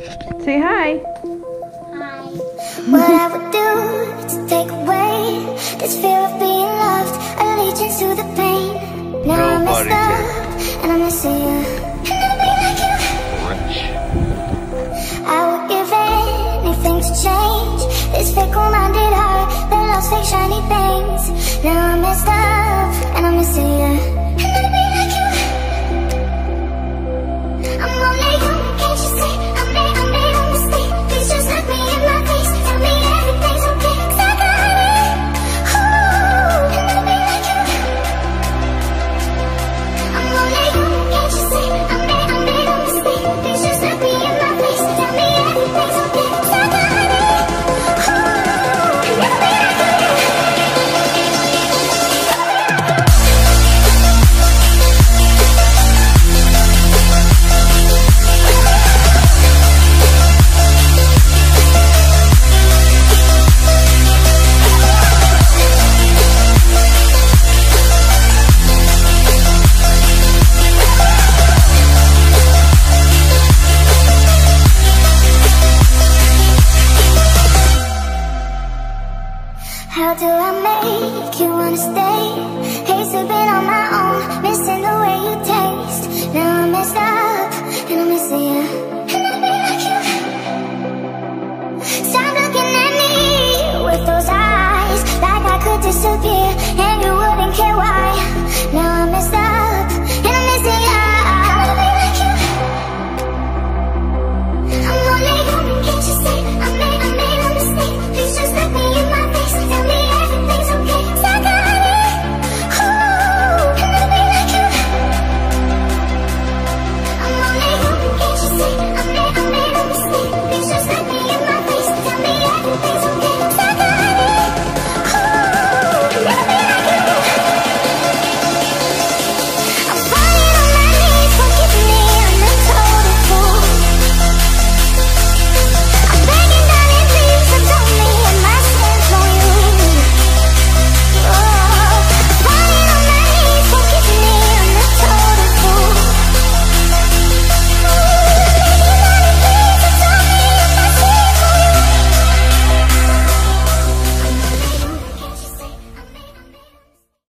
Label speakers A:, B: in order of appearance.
A: Say hi.
B: Hi. What I would do to take away this fear of being loved, allegiance to the pain. Now I'm messed up and I'm missing you. And I'll be like you.
C: Rich.
B: I would give anything to change this fickle-minded heart that loves fake shiny things. Now I'm messed up and I'm missing you. And I'll be like you. I'm only human, can't you see? I made a mistake. Please just look me in my face. Tell me everything's okay, 'cause I got it. Ooh, and I'll be like you. I'm only human, can't you see? I made a mistake. Please just look me in my face. Tell me everything's okay, 'cause I got it. Ooh, and I'll be like you. How do I make you wanna stay?